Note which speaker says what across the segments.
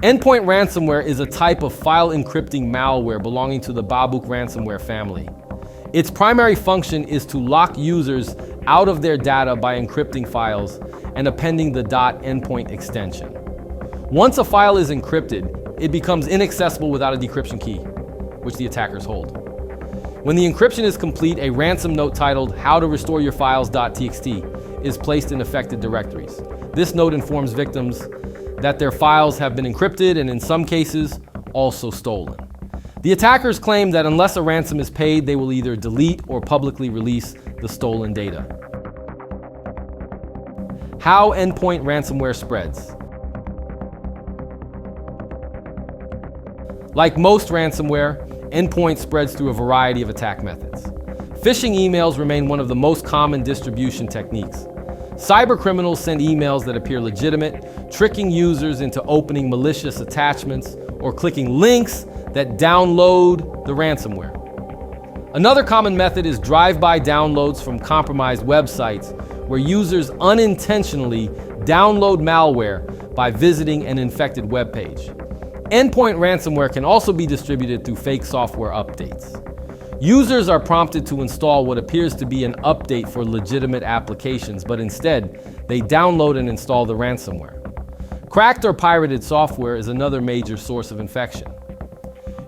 Speaker 1: EndPoint ransomware is a type of file encrypting malware belonging to the Babuk ransomware family. Its primary function is to lock users out of their data by encrypting files and appending the .endpoint extension. Once a file is encrypted, it becomes inaccessible without a decryption key, which the attackers hold. When the encryption is complete, a ransom note titled "How to Restore Your Files.txt" is placed in affected directories. This note informs victims that their files have been encrypted and in some cases, also stolen. The attackers claim that unless a ransom is paid, they will either delete or publicly release the stolen data. How EndPoint ransomware spreads. Like most ransomware, EndPoint spreads through a variety of attack methods. Phishing emails remain one of the most common distribution techniques. Cybercriminals send emails that appear legitimate, tricking users into opening malicious attachments or clicking links that download the ransomware. Another common method is drive-by downloads from compromised websites where users unintentionally download malware by visiting an infected web page. EndPoint ransomware can also be distributed through fake software updates. Users are prompted to install what appears to be an update for legitimate applications, but instead, they download and install the ransomware. Cracked or pirated software is another major source of infection.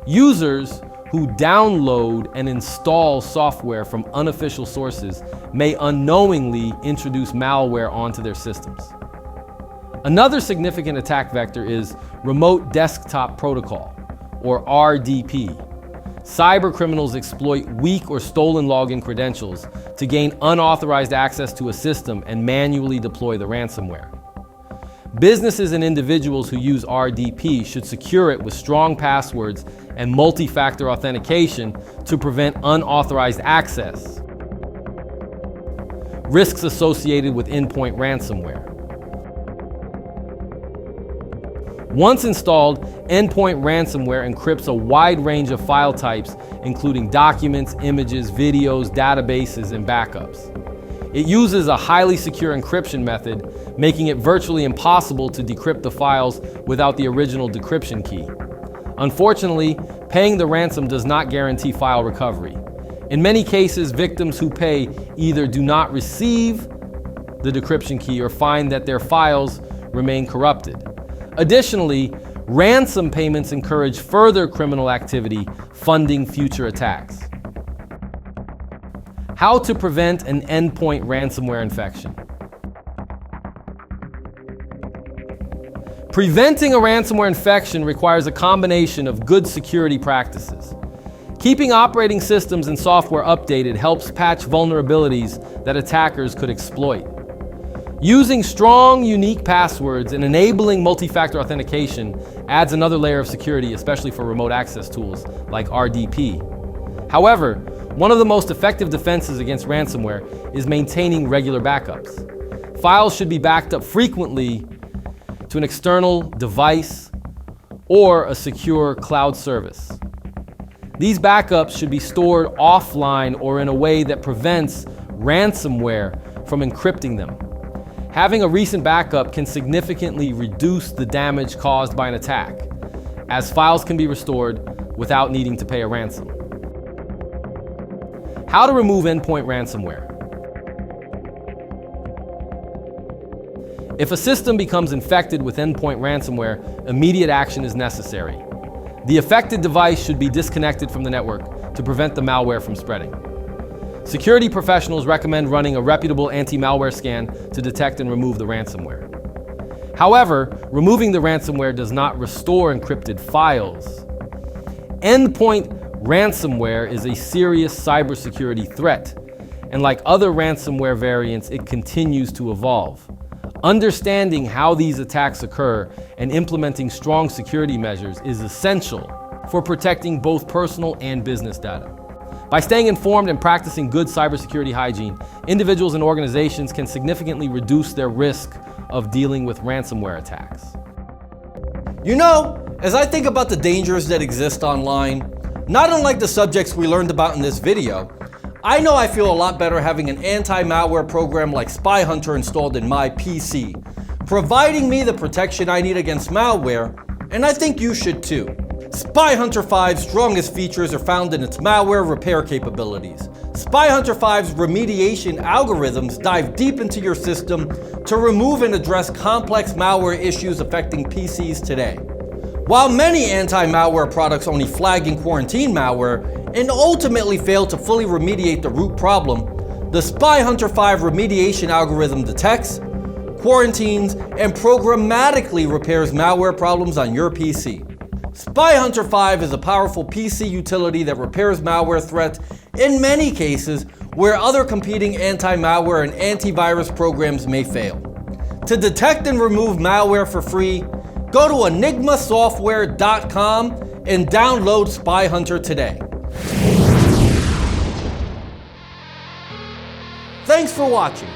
Speaker 1: Users who download and install software from unofficial sources may unknowingly introduce malware onto their systems. Another significant attack vector is Remote Desktop Protocol, or RDP. Cybercriminals exploit weak or stolen login credentials to gain unauthorized access to a system and manually deploy the ransomware. Businesses and individuals who use RDP should secure it with strong passwords and multi-factor authentication to prevent unauthorized access. Risks associated with EndPoint ransomware. Once installed, EndPoint ransomware encrypts a wide range of file types, including documents, images, videos, databases, and backups. It uses a highly secure encryption method, making it virtually impossible to decrypt the files without the original decryption key. Unfortunately, paying the ransom does not guarantee file recovery. In many cases, victims who pay either do not receive the decryption key or find that their files remain corrupted. Additionally, ransom payments encourage further criminal activity, funding future attacks. How to prevent an EndPoint ransomware infection. Preventing a ransomware infection requires a combination of good security practices. Keeping operating systems and software updated helps patch vulnerabilities that attackers could exploit. Using strong, unique passwords and enabling multi-factor authentication adds another layer of security, especially for remote access tools like RDP. However, one of the most effective defenses against ransomware is maintaining regular backups. Files should be backed up frequently to an external device or a secure cloud service. These backups should be stored offline or in a way that prevents ransomware from encrypting them. Having a recent backup can significantly reduce the damage caused by an attack, as files can be restored without needing to pay a ransom. How to remove EndPoint ransomware. If a system becomes infected with EndPoint ransomware, immediate action is necessary. The affected device should be disconnected from the network to prevent the malware from spreading. Security professionals recommend running a reputable anti-malware scan to detect and remove the ransomware. However, removing the ransomware does not restore encrypted files. EndPoint ransomware is a serious cybersecurity threat, and like other ransomware variants, it continues to evolve. Understanding how these attacks occur and implementing strong security measures is essential for protecting both personal and business data. By staying informed and practicing good cybersecurity hygiene, individuals and organizations can significantly reduce their risk of dealing with ransomware attacks.
Speaker 2: You know, as I think about the dangers that exist online, not unlike the subjects we learned about in this video, I know I feel a lot better having an anti-malware program like Spy Hunter installed in my PC, providing me the protection I need against malware And I think you should too. SpyHunter 5's strongest features are found in its malware repair capabilities. SpyHunter 5's remediation algorithms dive deep into your system to remove and address complex malware issues affecting PCs today. While many anti-malware products only flag and quarantine malware and ultimately fail to fully remediate the root problem, the SpyHunter 5 remediation algorithm detects, quarantines, and programmatically repairs malware problems on your PC. SpyHunter 5 is a powerful PC utility that repairs malware threats in many cases where other competing anti-malware and antivirus programs may fail. To detect and remove malware for free, go to enigmasoftware.com and download SpyHunter today. Thanks for watching.